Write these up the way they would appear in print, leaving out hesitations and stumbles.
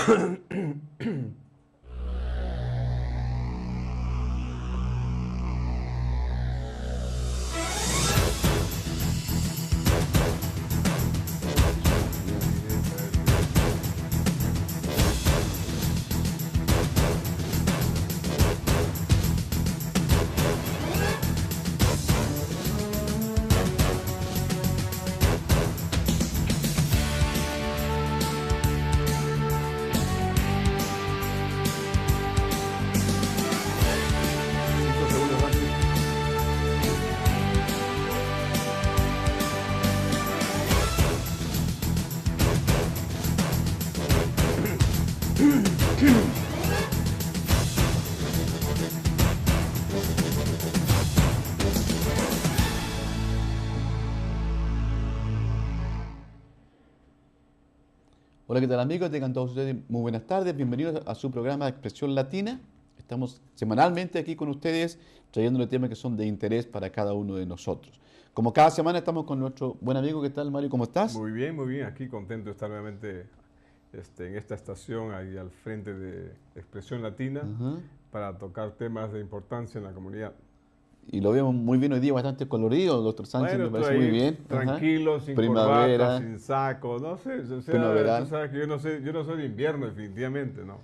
5 segundos antes. Hola, ¿qué tal amigos? Tengan todos ustedes muy buenas tardes. Bienvenidos a su programa de Expresión Latina. Estamos semanalmente aquí con ustedes trayéndole temas que son de interés para cada uno de nosotros. Como cada semana estamos con nuestro buen amigo. ¿Qué tal, Mario? ¿Cómo estás? Muy bien, muy bien. Aquí contento de estar nuevamente en esta estación, ahí al frente de Expresión Latina, para tocar temas de importancia en la comunidad. Y lo vemos muy bien hoy día, bastante colorido, doctor Sánchez, Bueno, me parece estoy muy ahí bien. tranquilo, sin Primavera, corbata, sin saco, no sé. O sea, primaveral. tú sabes que yo no soy de invierno, definitivamente, ¿no?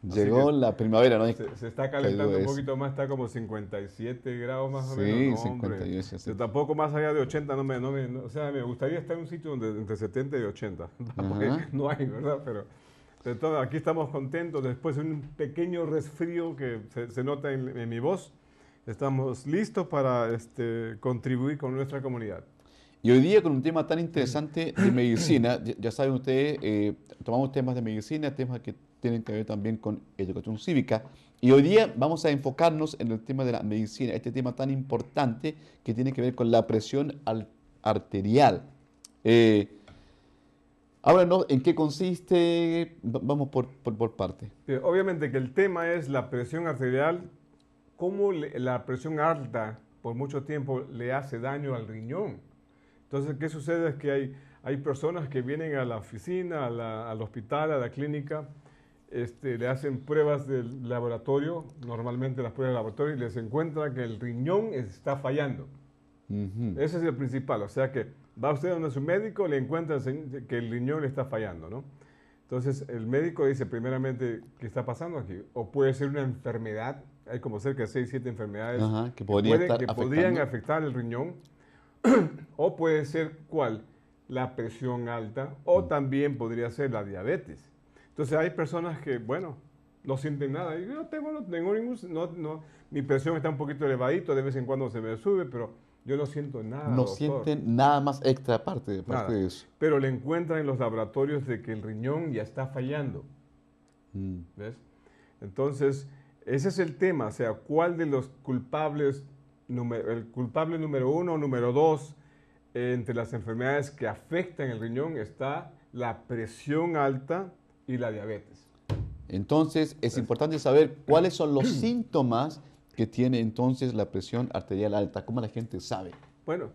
Así Llegó que la primavera, ¿no? se está calentando un poquito más, está como 57 grados más o Sí, menos. No, 58, hombre. sí. Yo tampoco más allá de 80, o sea, me gustaría estar en un sitio donde entre 70 y 80, porque no hay, ¿verdad? Pero de todo, aquí estamos contentos después de un pequeño resfrío que se nota en mi voz. Estamos listos para contribuir con nuestra comunidad. Y hoy día con un tema tan interesante de medicina, ya saben ustedes, tomamos temas de medicina, temas que tienen que ver también con educación cívica. Y hoy día vamos a enfocarnos en el tema de la medicina, este tema tan importante que tiene que ver con la presión arterial. Ahora, ¿no? ¿En qué consiste? Vamos por parte. Obviamente que el tema es la presión arterial, cómo la presión alta por mucho tiempo le hace daño al riñón. Entonces, ¿qué sucede? Es que hay personas que vienen a la oficina, al hospital, a la clínica, le hacen pruebas del laboratorio, normalmente las pruebas del laboratorio, y les encuentran que el riñón está fallando. Ese es el principal, o sea que va usted donde su médico, le encuentra que el riñón le está fallando, ¿no? Entonces, el médico dice primeramente, ¿qué está pasando aquí? O puede ser una enfermedad, hay como cerca de 6, 7 enfermedades Que podrían afectar el riñón. O puede ser, ¿cuál? La presión alta, o también podría ser la diabetes. Entonces hay personas que, bueno, no sienten nada. Yo no tengo ningún, mi presión está un poquito elevadito, de vez en cuando se me sube, pero yo no siento nada, No doctor. sienten nada más extra aparte Nada. de eso. Pero le encuentran en los laboratorios de que el riñón ya está fallando. ¿Ves? Entonces, ese es el tema, o sea, ¿cuál de los culpables, el culpable número 1 o número 2 entre las enfermedades que afectan el riñón está la presión alta y la diabetes? Entonces, es importante saber cuáles son los síntomas que tiene entonces la presión arterial alta. ¿Cómo la gente sabe? Bueno,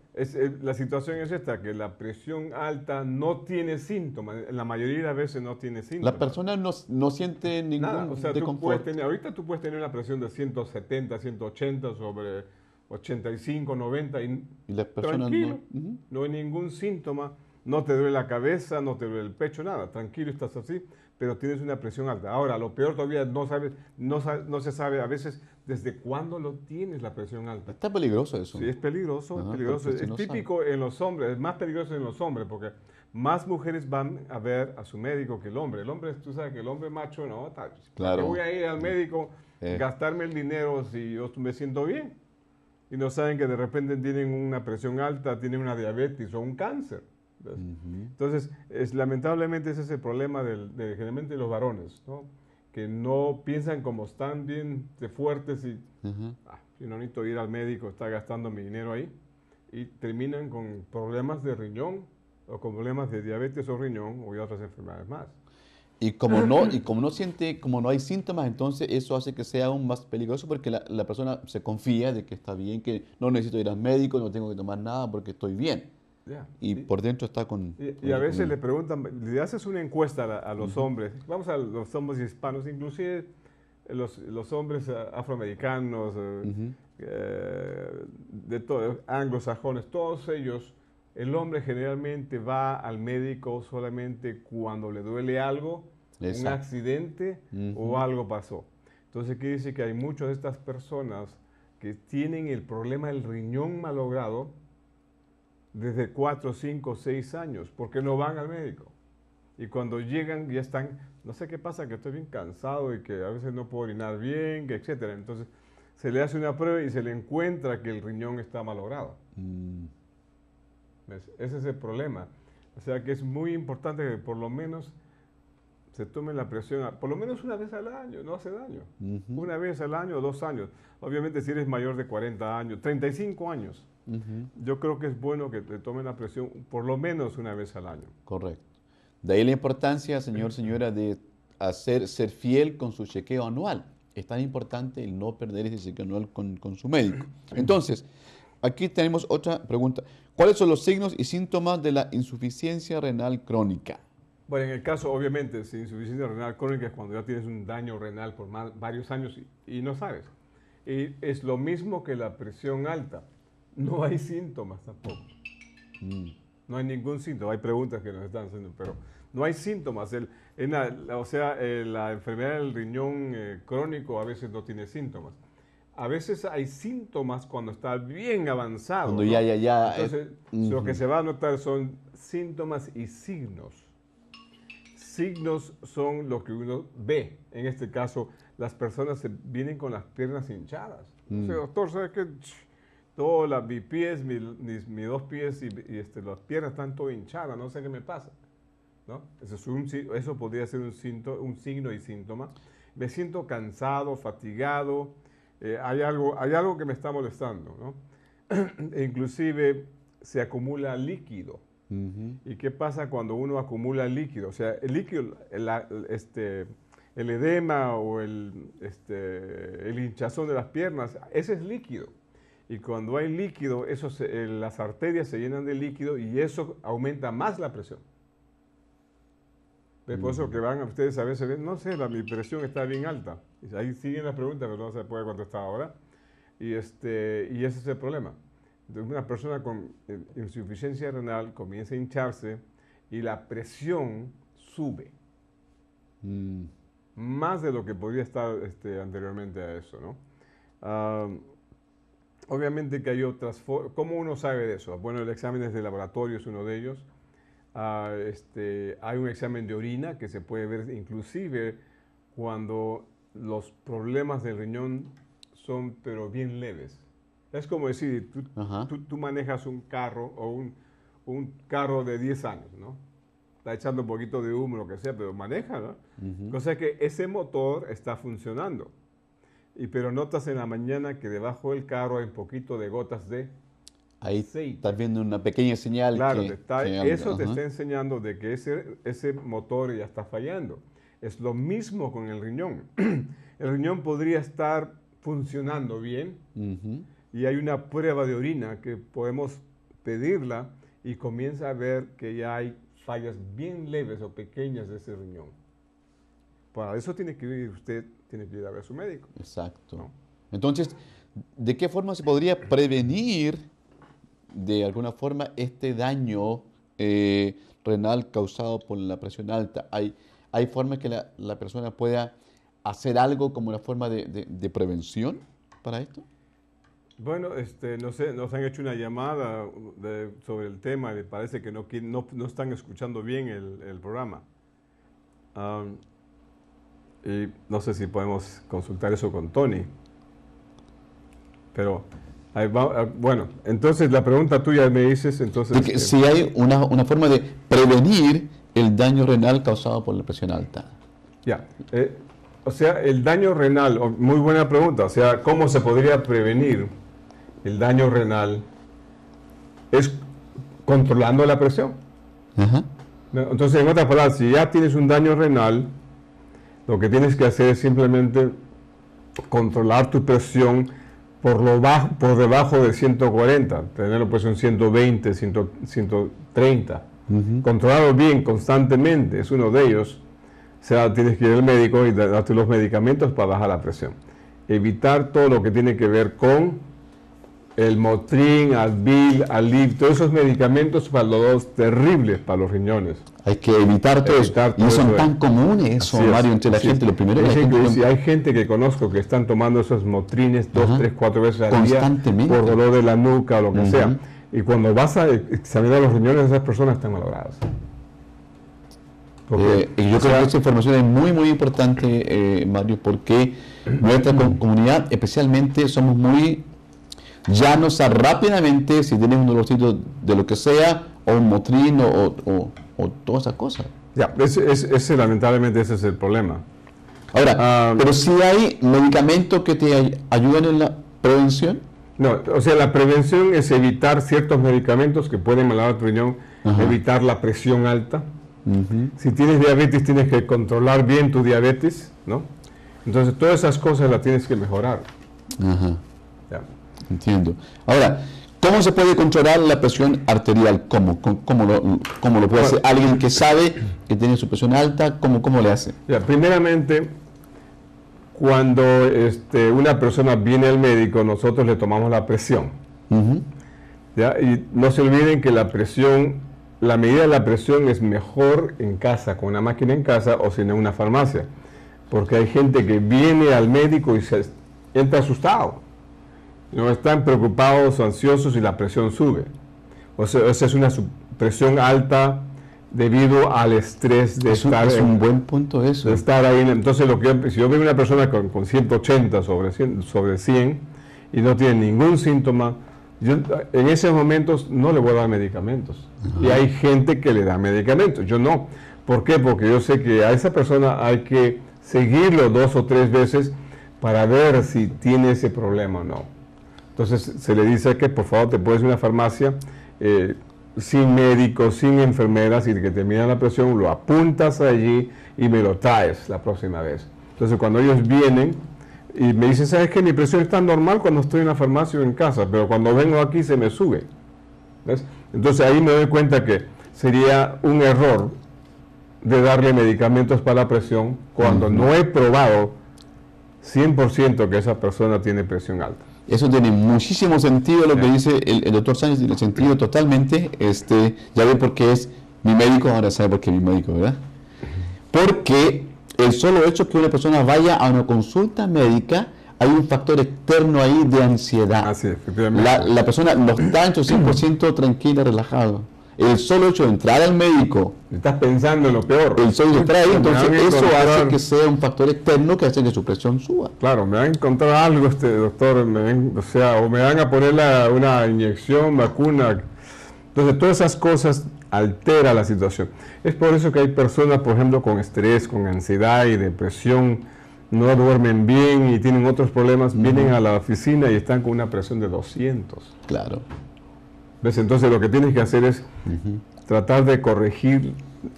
la situación es esta, que la presión alta no tiene síntomas, la mayoría de las veces no tiene síntomas. La persona no siente ningún Nada, o sea, desconfort. ahorita tú puedes tener una presión de 170, 180 sobre 85, 90 y las personas tranquilo, no. no hay ningún síntoma, no te duele la cabeza, no te duele el pecho, nada, tranquilo estás así, pero tienes una presión alta. Ahora, lo peor todavía no se sabe a veces desde cuándo lo tienes la presión alta. Está peligroso eso. Sí, es peligroso, es peligroso. porque si Es no típico en los hombres, es más peligroso en los hombres porque más mujeres van a ver a su médico que el hombre. El hombre, tú sabes que el hombre macho, no, Claro. yo voy a ir al médico, gastarme el dinero si yo me siento bien. Y no saben que de repente tienen una presión alta, tienen una diabetes o un cáncer. Entonces, lamentablemente ese es el problema generalmente de los varones, ¿no? Que no piensan como están bien de fuertes y yo no necesito ir al médico, está gastando mi dinero ahí, y terminan con problemas de riñón o con problemas de diabetes o riñón o otras enfermedades más. Y como no hay síntomas, entonces eso hace que sea aún más peligroso porque la persona se confía de que está bien, que no necesito ir al médico, no tengo que tomar nada porque estoy bien. Ya. y por dentro está Y a veces le preguntan, le haces una encuesta a los hombres, vamos a los hombres hispanos, inclusive los hombres afroamericanos, de todos, anglosajones, todos ellos, el hombre generalmente va al médico solamente cuando le duele algo, un accidente o algo pasó. Entonces quiere decir que hay muchas de estas personas que tienen el problema del riñón malogrado desde 4, 5, 6 años, porque no van al médico. Y cuando llegan ya están, no sé qué pasa, que estoy bien cansado y que a veces no puedo orinar bien, que etcétera. Entonces se le hace una prueba y se le encuentra que el riñón está malogrado. ¿Ves? Ese es el problema. O sea que es muy importante que por lo menos se tome la presión, por lo menos una vez al año, no hace daño. Una vez al año o 2 años. Obviamente si eres mayor de 40 años, 35 años, yo creo que es bueno que te tomen la presión por lo menos una vez al año. Correcto. De ahí la importancia, señora, de ser fiel con su chequeo anual. Es tan importante el no perder ese chequeo anual con su médico. Entonces, aquí tenemos otra pregunta. ¿Cuáles son los signos y síntomas de la insuficiencia renal crónica? Bueno, en el caso, obviamente, de insuficiencia renal crónica es cuando ya tienes un daño renal por varios años y no sabes. Y es lo mismo que la presión alta. No hay síntomas tampoco. No hay ningún síntoma. Hay preguntas que nos están haciendo, pero no hay síntomas. La enfermedad del riñón crónico a veces no tiene síntomas. A veces hay síntomas cuando está bien avanzado. Cuando ¿no? ya. Entonces, lo que se va a notar son síntomas y signos. Signos son lo que uno ve. En este caso, las personas vienen con las piernas hinchadas. O sea, doctor, ¿sabes qué? Mis pies, mis 2 pies y las piernas están todo hinchadas, no sé qué me pasa. ¿No? Eso podría ser un signo y síntoma. Me siento cansado, fatigado, hay algo que me está molestando, ¿no? E inclusive se acumula líquido. ¿Y qué pasa cuando uno acumula líquido? O sea, el líquido, el edema o el hinchazón de las piernas, ese es líquido. Y cuando hay líquido, las arterias se llenan de líquido y eso aumenta más la presión. Por eso que van ustedes a veces, no sé, mi presión está bien alta. Y ahí siguen las preguntas, pero no se puede contestar ahora. Y ese es el problema. Entonces, una persona con insuficiencia renal comienza a hincharse y la presión sube. Más de lo que podría estar anteriormente a eso, ¿no? Obviamente que hay otras formas. ¿Cómo uno sabe de eso? Bueno, el examen de laboratorio es uno de ellos. Hay un examen de orina que se puede ver inclusive cuando los problemas del riñón son pero bien leves. Es como decir, tú manejas un carro o un carro de 10 años, ¿no? Está echando un poquito de humo, lo que sea, pero maneja, ¿no? Cosa que ese motor está funcionando. Pero notas en la mañana que debajo del carro hay un poquito de gotas de ahí aceite. Estás viendo una pequeña señal. Claro, que eso te está enseñando de que ese motor ya está fallando. Es lo mismo con el riñón. El riñón podría estar funcionando bien y hay una prueba de orina que podemos pedirla y comienza a ver que ya hay fallas bien leves o pequeñas de ese riñón. Para eso usted tiene que ir a ver a su médico. Exacto. ¿No? Entonces, ¿de qué forma se podría prevenir de alguna forma este daño renal causado por la presión alta? ¿Hay formas que la persona pueda hacer algo como una forma de prevención para esto? Bueno, no sé, nos han hecho una llamada sobre el tema y parece que no están escuchando bien el programa. Y no sé si podemos consultar eso con Tony. Pero, bueno, entonces la pregunta tuya me dices, entonces... si hay una forma de prevenir el daño renal causado por la presión alta. Ya, o sea, el daño renal, muy buena pregunta, o sea, ¿cómo se podría prevenir el daño renal? Es controlando la presión. Entonces, en otras palabras, si ya tienes un daño renal, lo que tienes que hacer es simplemente controlar tu presión por debajo de 140, tenerlo pues en 120, 130. Controlarlo bien, constantemente, es uno de ellos. O sea, tienes que ir al médico y darte los medicamentos para bajar la presión. Evitar todo lo que tiene que ver con el Motrin, Advil, Aleve, todos esos medicamentos para los dos terribles para los riñones. Hay que evitar todo eso. Y son tan comunes eso, Mario, entre la gente. Lo primero hay gente que conozco que están tomando esos Motrines 2, 3, 4 veces al día por dolor de la nuca o lo que sea. Y cuando vas a examinar los riñones, esas personas están malogradas. Y yo creo que esa información es muy, muy importante, Mario, porque nuestra comunidad, especialmente, somos muy llanos a rápidamente, si tienes un dolorcito de lo que sea, o un Motrin o todas esas cosas. Ya, lamentablemente ese es el problema. Ahora, pero si hay medicamentos que te ayudan en la prevención. No, o sea, la prevención es evitar ciertos medicamentos que pueden malograr tu riñón, evitar la presión alta. Si tienes diabetes, tienes que controlar bien tu diabetes, ¿no? Entonces, todas esas cosas las tienes que mejorar. Ya. Entiendo. Ahora, ¿cómo se puede controlar la presión arterial? ¿Cómo lo puede hacer alguien que sabe que tiene su presión alta? ¿Cómo le hace? Ya, primeramente, cuando una persona viene al médico, nosotros le tomamos la presión. ¿Ya? Y no se olviden que la medida de la presión es mejor en casa, con una máquina en casa o sin en una farmacia. Porque hay gente que viene al médico y se entra asustado. No están preocupados o ansiosos y la presión sube. O sea, esa es una presión alta debido al estrés de estar... Es un buen punto eso. De estar ahí. Entonces, si yo veo una persona con 180 sobre 100 y no tiene ningún síntoma, yo en esos momentos no le voy a dar medicamentos. Y hay gente que le da medicamentos, yo no. ¿Por qué? Porque yo sé que a esa persona hay que seguirlo 2 o 3 veces para ver si tiene ese problema o no. Entonces se le dice que por favor te puedes ir a una farmacia sin médicos, sin enfermeras, y que te midan la presión, lo apuntas allí y me lo traes la próxima vez. Entonces cuando ellos vienen y me dicen, ¿sabes qué? Mi presión está normal cuando estoy en la farmacia o en casa, pero cuando vengo aquí se me sube. ¿Ves? Entonces ahí me doy cuenta que sería un error de darle medicamentos para la presión cuando no he probado 100% que esa persona tiene presión alta. Eso tiene muchísimo sentido lo que dice el doctor Sánchez, tiene sentido totalmente. Ya ve por qué es mi médico, ahora sabe por qué es mi médico, ¿verdad? Porque el solo hecho que una persona vaya a una consulta médica, hay un factor externo ahí de ansiedad. Así, efectivamente. La persona no está en su 100% tranquila, relajado. El solo hecho de entrar al médico, estás pensando en lo peor. El solo de entrar ahí, entonces eso hace que sea un factor externo que hace que su presión suba. Claro, me va a encontrar algo doctor, o me van a poner una inyección, vacuna. Entonces todas esas cosas alteran la situación. Es por eso que hay personas, por ejemplo, con estrés, con ansiedad y depresión, no duermen bien y tienen otros problemas, vienen a la oficina y están con una presión de 200. Claro. ¿Ves? Entonces lo que tienes que hacer es tratar de corregir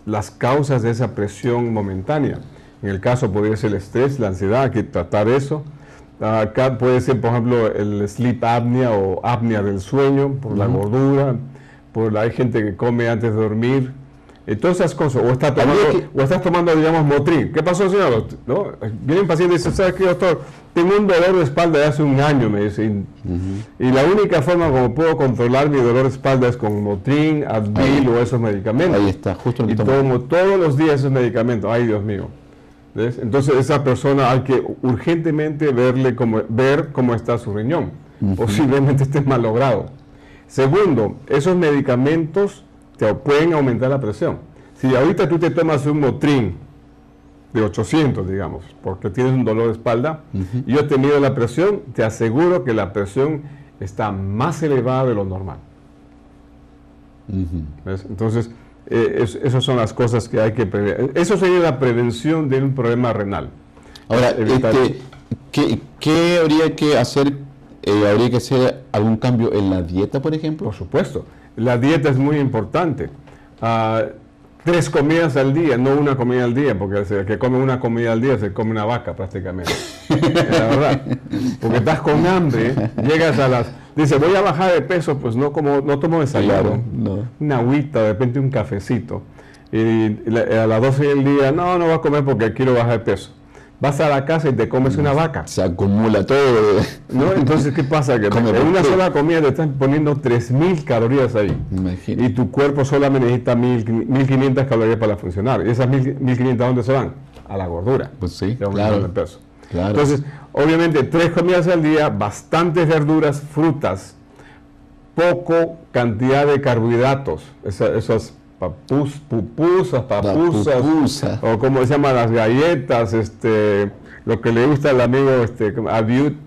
las causas de esa presión momentánea. En el caso podría ser el estrés, la ansiedad, hay que tratar eso. Acá puede ser, por ejemplo, el sleep apnea o apnea del sueño, por la gordura, hay gente que come antes de dormir. Todas esas cosas, o estás tomando, digamos, Motrin. ¿Qué pasó, señor? ¿No? Vienen pacientes y dicen, ¿sabes qué, doctor? Tengo un dolor de espalda de hace un año, me dicen. Y la única forma como puedo controlar mi dolor de espalda es con Motrin, Advil o esos medicamentos. Ahí está, justo lo que tomo todos los días esos medicamentos. Ay, Dios mío. ¿Ves? Entonces, esa persona hay que urgentemente ver cómo está su riñón. Posiblemente esté malogrado. Segundo, esos medicamentos te pueden aumentar la presión. Si ahorita tú te tomas un Motrin de 800, digamos, porque tienes un dolor de espalda, y yo te mido la presión, te aseguro que la presión está más elevada de lo normal. ¿Ves? Entonces, esas son las cosas que hay que prever. Eso sería la prevención de un problema renal. Ahora, ¿qué habría que hacer? ¿Habría que hacer algún cambio en la dieta, por ejemplo? Por supuesto. La dieta es muy importante. 3 comidas al día, no una comida al día, porque el que come una comida al día se come una vaca prácticamente. La verdad. Porque estás con hambre, llegas a las... Dice, voy a bajar de peso, pues no tomo desayuno. Claro, no. Una agüita, de repente un cafecito. Y a las 12 del día, no voy a comer porque quiero bajar de peso. Vas a la casa y te comes una vaca. Se acumula todo. ¿No? Entonces, ¿qué pasa? Que en una sola comida te están poniendo 3.000 calorías ahí. Imagínate. Y tu cuerpo solamente necesita 1.500 calorías para funcionar. ¿Y esas 1.500 a dónde se van? A la gordura. Pues sí, de claro. De peso. Claro. Entonces, obviamente, 3 comidas al día, bastantes verduras, frutas, poco cantidad de carbohidratos. Esas pupusas, papusas, o como se llaman las galletas, lo que le gusta al amigo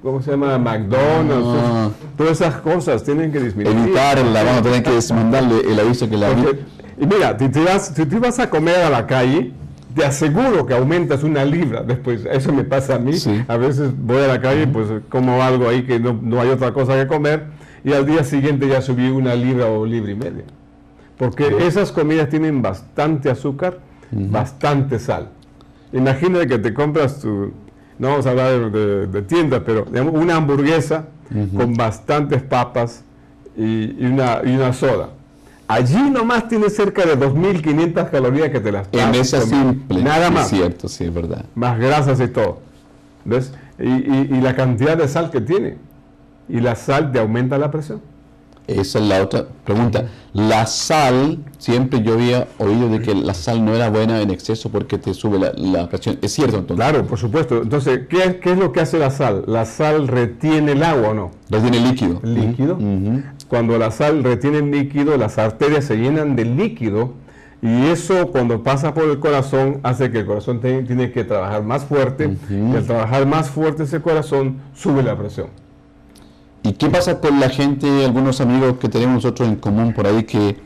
¿cómo se llama? McDonald's, todas esas cosas tienen que disminuir. Evitarla, vamos a tener que mandarle el aviso que la... Y mira, si te vas a comer a la calle, te aseguro que aumentas 1 libra después. Eso me pasa a mí. Sí. A veces voy a la calle, pues como algo ahí que no hay otra cosa que comer, y al día siguiente ya subí 1 libra o 1,5 libras. Porque esas comidas tienen bastante azúcar, bastante sal. Imagínate que te compras no vamos a hablar de tiendas, pero digamos, una hamburguesa con bastantes papas y una soda. Allí nomás tienes cerca de 2.500 calorías que te las en esa simple. Nada más. Es cierto, sí, es verdad. Más grasas y todo. ¿Ves? Y la cantidad de sal que tiene. Y la sal te aumenta la presión. Esa es la otra pregunta. La sal, siempre yo había oído de que la sal no era buena en exceso porque te sube la presión. ¿Es cierto entonces? Claro, por supuesto. Entonces, ¿qué es lo que hace la sal? ¿La sal retiene el agua o no? Retiene líquido. ¿Líquido? Cuando la sal retiene el líquido, las arterias se llenan de líquido y eso cuando pasa por el corazón hace que el corazón tiene que trabajar más fuerte y al trabajar más fuerte ese corazón sube la presión. ¿Y qué pasa con la gente, algunos amigos que tenemos nosotros en común por ahí que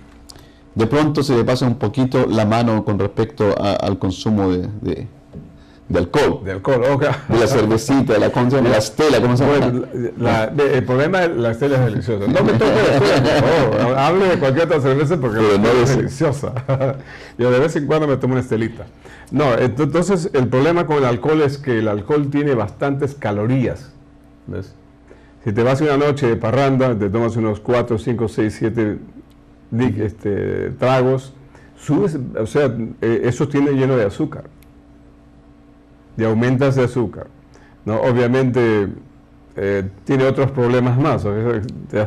de pronto se le pasa un poquito la mano con respecto al consumo de alcohol? De alcohol, de la cervecita, de la Stella, ¿cómo se llama? El problema es la Stella es deliciosa. No me toque la Stella, por favor. Hable de cualquier otra cerveza porque la Stella es deliciosa. Yo de vez en cuando me tomo una Estelita. No, entonces el problema con el alcohol es que el alcohol tiene bastantes calorías. ¿Ves? Si te vas una noche de parranda, te tomas unos 4, 5, 6, 7 tragos, subes, o sea, eso tiene lleno de azúcar. Y aumentas de azúcar. ¿No? Obviamente tiene otros problemas más. Te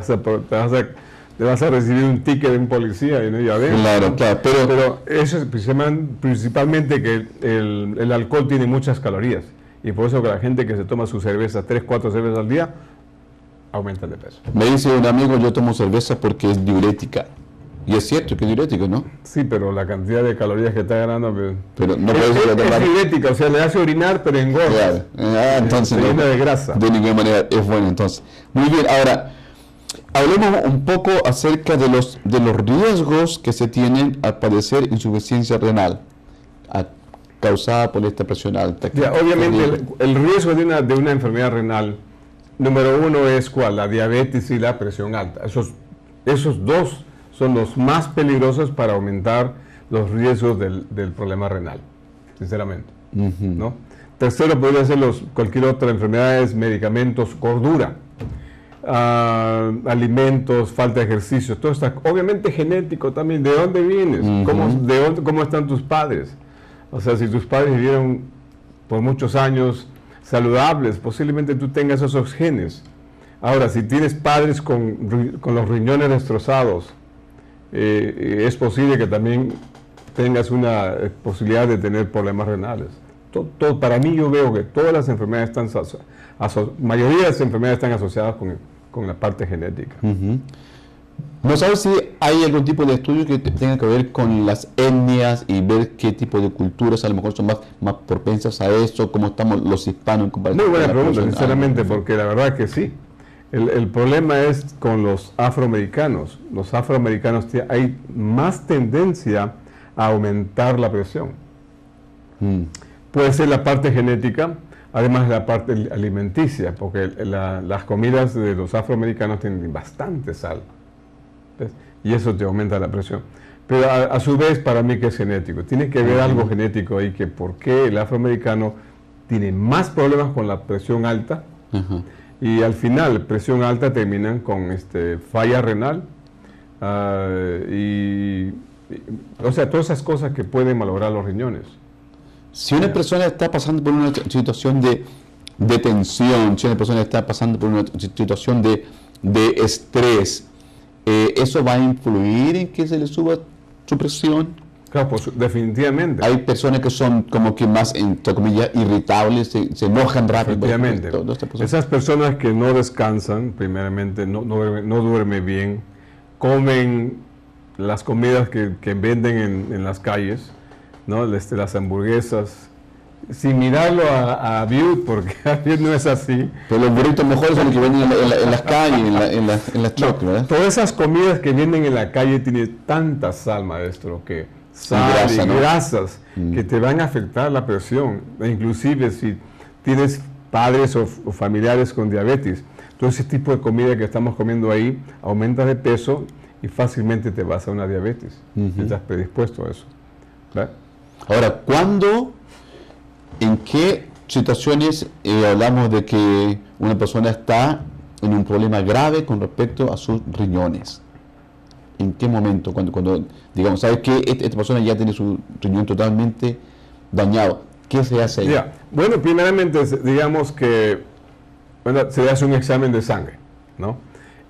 vas a recibir un ticket de un policía y no ya ves. Claro, claro. Pero eso es principalmente que el alcohol tiene muchas calorías. Y por eso que la gente que se toma su cerveza, 3, 4 cervezas al día, aumentan de peso. Me dice un amigo, yo tomo cerveza porque es diurética. Y es cierto que es diurético, ¿no? Sí, pero la cantidad de calorías que está ganando... Pero no es diurética, o sea, le hace orinar, pero engorda. Claro. Entonces, llena de grasa. De ninguna manera es bueno, entonces. Muy bien, ahora, hablemos un poco acerca de los riesgos que se tienen al padecer insuficiencia renal causada por esta presión alta. Ya, obviamente, el riesgo de una enfermedad renal, número 1 es ¿cuál? La diabetes y la presión alta. Esos dos son los más peligrosos para aumentar los riesgos del problema renal, sinceramente. ¿No? Tercero, podría ser cualquier otra enfermedad, medicamentos, gordura, alimentos, falta de ejercicio, todo está obviamente genético también. ¿De dónde vienes? ¿Cómo están tus padres? O sea, si tus padres vivieron por muchos años saludables, posiblemente tú tengas esos genes. Ahora, si tienes padres con los riñones destrozados, es posible que también tengas una posibilidad de tener problemas renales. Para mí yo veo que todas las enfermedades mayoría de las enfermedades están asociadas con la parte genética. ¿No sabes si hay algún tipo de estudio que tenga que ver con las etnias y ver qué tipo de culturas a lo mejor son más propensas a eso, cómo estamos los hispanos en comparación? Muy buena pregunta, sinceramente, porque la verdad que sí. El problema es con los afroamericanos. Los afroamericanos hay más tendencia a aumentar la presión. Puede ser la parte genética, además de la parte alimenticia, porque las comidas de los afroamericanos tienen bastante sal. ¿Ves? Y eso te aumenta la presión. Pero a su vez, para mí que es genético. Tiene que haber algo genético ahí, que por qué el afroamericano tiene más problemas con la presión alta, y al final, presión alta terminan con falla renal, o sea, todas esas cosas que pueden malograr los riñones. Si una persona está pasando por una situación de tensión, si una persona está pasando por una situación de estrés, ¿eso va a influir en que se le suba su presión? Claro, pues definitivamente. Hay personas que son como que más, entre comillas, irritables, se enojan rápido. Efectivamente. Esas personas que no descansan, primeramente, no duermen bien, comen las comidas que venden en las calles, ¿no? Las hamburguesas, sin mirarlo a Butte, porque a Butte no es así. Pero los burritos mejores son los que venden en las calles, en las trucks, ¿verdad? Todas esas comidas que venden en la calle tienen tanta sal, maestro, que sal y grasas que te van a afectar la presión. E inclusive si tienes padres o familiares con diabetes, todo ese tipo de comida que estamos comiendo ahí aumenta de peso y fácilmente te vas a una diabetes. Estás predispuesto a eso, ¿verdad? Ahora, ¿en qué situaciones hablamos de que una persona está en un problema grave con respecto a sus riñones? ¿En qué momento? Cuando digamos, ¿sabes que esta persona ya tiene su riñón totalmente dañado? ¿Qué se hace ahí? Bueno, primeramente, digamos que se hace un examen de sangre, ¿no?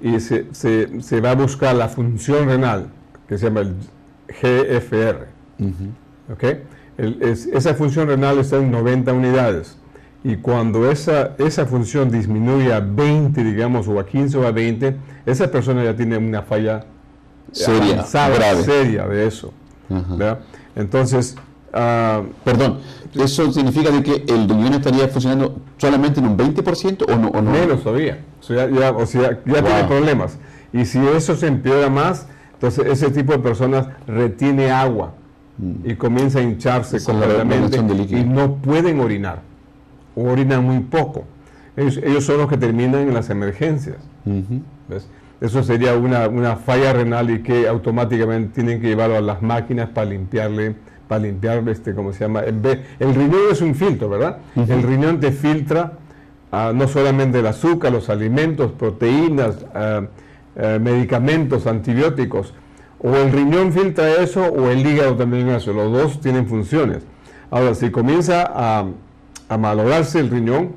Y se va a buscar la función renal, que se llama el GFR. ¿Ok? Esa función renal está en 90 unidades. Y cuando esa función disminuye a 20, digamos, o a 15 o a 20, esa persona ya tiene una falla seria de eso. ¿Verdad? Entonces, perdón, ¿eso significa de que el riñón estaría funcionando solamente en un 20% o no? Menos todavía. O sea, ya tiene problemas. Y si eso se empeora más, entonces ese tipo de personas retiene agua y comienza a hincharse completamente y no pueden orinar, o orinan muy poco. Ellos son los que terminan en las emergencias. ¿Ves? Eso sería una falla renal y que automáticamente tienen que llevarlo a las máquinas para limpiar, ¿cómo se llama? El riñón es un filtro, ¿verdad? El riñón te filtra no solamente el azúcar, los alimentos, proteínas, medicamentos, antibióticos. O el riñón filtra eso o el hígado también eso. Los dos tienen funciones. Ahora, si comienza a malograrse el riñón,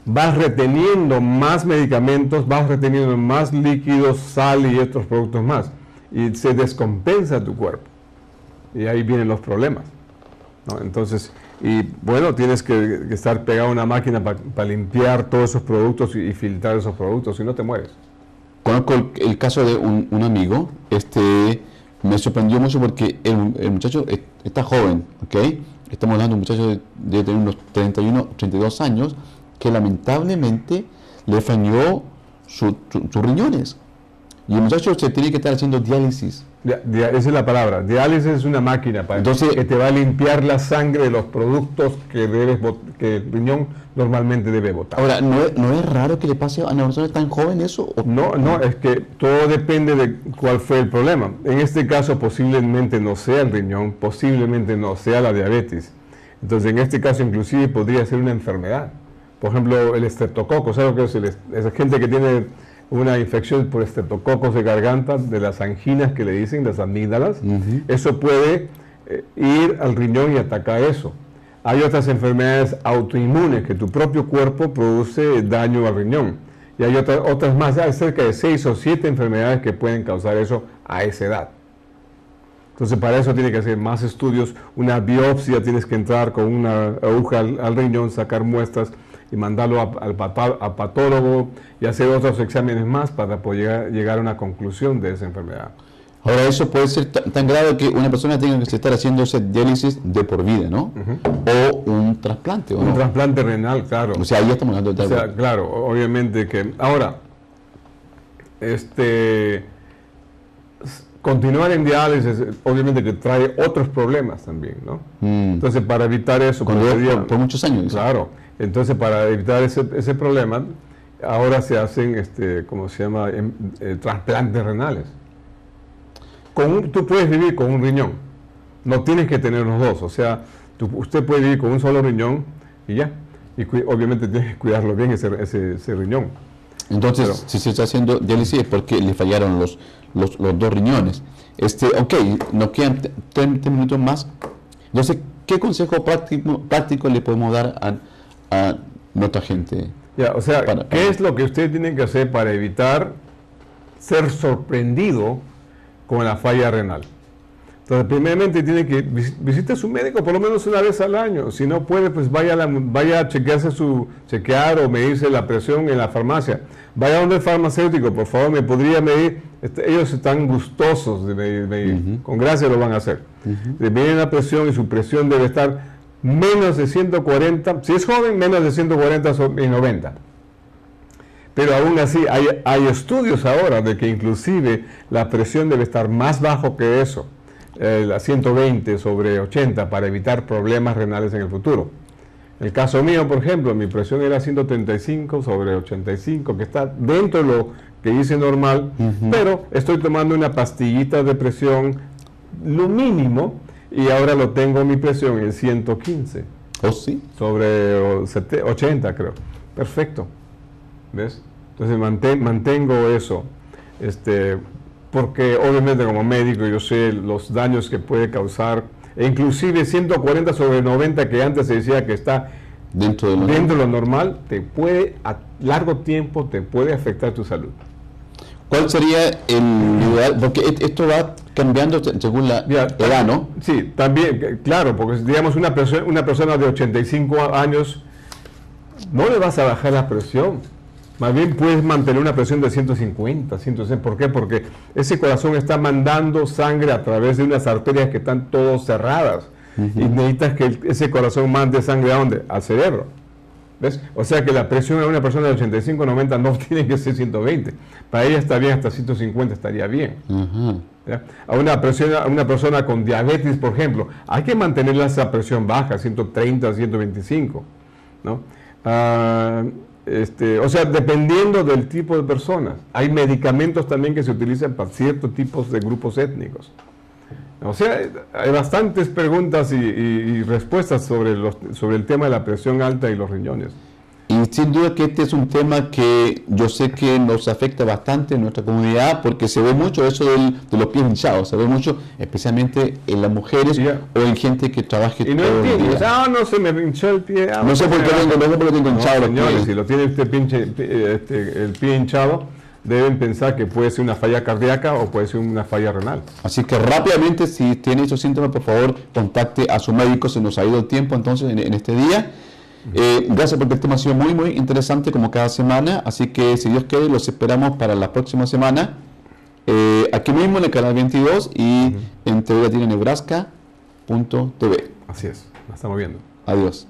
vas reteniendo más medicamentos, vas reteniendo más líquidos, sal y otros productos más. Y se descompensa tu cuerpo. Y ahí vienen los problemas, ¿no? Entonces, y bueno, tienes que estar pegado a una máquina para limpiar todos esos productos y filtrar esos productos, si no te mueres. Conozco el caso de un amigo, me sorprendió mucho porque el muchacho está joven, ¿ok? Estamos hablando de un muchacho de tener unos 31, 32 años, que lamentablemente le falló sus riñones. Y el muchacho se tiene que estar haciendo diálisis. Esa es la palabra. Diálisis es una máquina que te va a limpiar la sangre de los productos que el riñón normalmente debe botar. Ahora, ¿no es raro que le pase a una persona tan joven eso? No, es que todo depende de cuál fue el problema. En este caso posiblemente no sea el riñón, posiblemente no sea la diabetes. Entonces, en este caso inclusive podría ser una enfermedad. Por ejemplo, el estreptococo, ¿sabes lo que es? Esa gente que tiene una infección por estreptococos de garganta, de las anginas que le dicen, las amígdalas, eso puede ir al riñón y atacar eso. Hay otras enfermedades autoinmunes que tu propio cuerpo produce daño al riñón. Y hay otras más, hay cerca de 6 o 7 enfermedades que pueden causar eso a esa edad. Entonces, para eso tiene que hacer más estudios, una biopsia, tienes que entrar con una aguja al riñón, sacar muestras y mandarlo al patólogo y hacer otros exámenes más para poder llegar a una conclusión de esa enfermedad. Ahora, eso puede ser tan grave que una persona tenga que estar haciendo ese diálisis de por vida, ¿no? O un trasplante, ¿o no? Un trasplante renal, claro. O sea, ahí estamos hablando de trasplante. O sea, claro, obviamente que... Ahora, continuar en diálisis, obviamente que trae otros problemas también, ¿no? Entonces, para evitar eso... Por muchos años. Claro. Entonces, para evitar ese problema, ahora se hacen, ¿cómo se llama? Trasplantes renales. tú puedes vivir con un riñón, no tienes que tener los dos, o sea, usted puede vivir con un solo riñón y ya, y obviamente tienes que cuidarlo bien ese riñón. Entonces, si se está haciendo diálisis es porque le fallaron los dos riñones. Ok, nos quedan 30 minutos más. Entonces, ¿qué consejo práctico le podemos dar a nuestra gente? Ya, o sea, ¿qué es lo que usted tiene que hacer para evitar ser sorprendido con la falla renal? Entonces, primeramente tiene que visitar a su médico por lo menos una vez al año. Si no puede, pues vaya a chequear o medirse la presión en la farmacia. Vaya donde el farmacéutico, por favor, me podría medir. Ellos están gustosos de medir. Con gracia lo van a hacer. Le miden la presión y su presión debe estar menos de 140. Si es joven, menos de 140 y 90. Pero aún así, hay estudios ahora de que inclusive la presión debe estar más bajo que eso. A 120 sobre 80 para evitar problemas renales en el futuro. En el caso mío, por ejemplo, mi presión era 135 sobre 85, que está dentro de lo que hice normal, pero estoy tomando una pastillita de presión, lo mínimo, y ahora lo tengo mi presión en 115. ¿Oh, sí? Sobre 80, creo. Perfecto. ¿Ves? Entonces mantengo eso. Porque obviamente como médico yo sé los daños que puede causar, e inclusive 140 sobre 90 que antes se decía que está dentro de lo normal, a largo tiempo te puede afectar tu salud. ¿Cuál sería el lugar? Porque esto va cambiando según la edad, ¿no? Sí, también, claro, porque digamos una persona de 85 años no le vas a bajar la presión. Más bien puedes mantener una presión de 150, 160. ¿Por qué? Porque ese corazón está mandando sangre a través de unas arterias que están todas cerradas. Y necesitas que ese corazón mande sangre ¿a dónde? Al cerebro. ¿Ves? O sea que la presión de una persona de 85, 90 no tiene que ser 120. Para ella está bien, hasta 150 estaría bien. ¿Ya? A una persona con diabetes, por ejemplo, hay que mantener esa presión baja, 130, 125. ¿No? O sea, dependiendo del tipo de personas. Hay medicamentos también que se utilizan para ciertos tipos de grupos étnicos. O sea, hay bastantes preguntas y respuestas sobre el tema de la presión alta y los riñones. Y sin duda que este es un tema que yo sé que nos afecta bastante en nuestra comunidad porque se ve mucho eso de los pies hinchados, se ve mucho especialmente en las mujeres o en gente que trabaje y no todo el entiendes, día. no se me hinchó el pie. No sé por qué tengo hinchado los pies. Si lo tiene el pie hinchado, deben pensar que puede ser una falla cardíaca o puede ser una falla renal. Así que rápidamente, si tiene esos síntomas, por favor, contacte a su médico. Se nos ha ido el tiempo entonces en este día. Gracias porque el tema ha sido muy muy interesante como cada semana, así que si Dios quiere los esperamos para la próxima semana aquí mismo en el canal 22 y en tvlatinanebraska.tv. Así es, la estamos viendo. Adiós.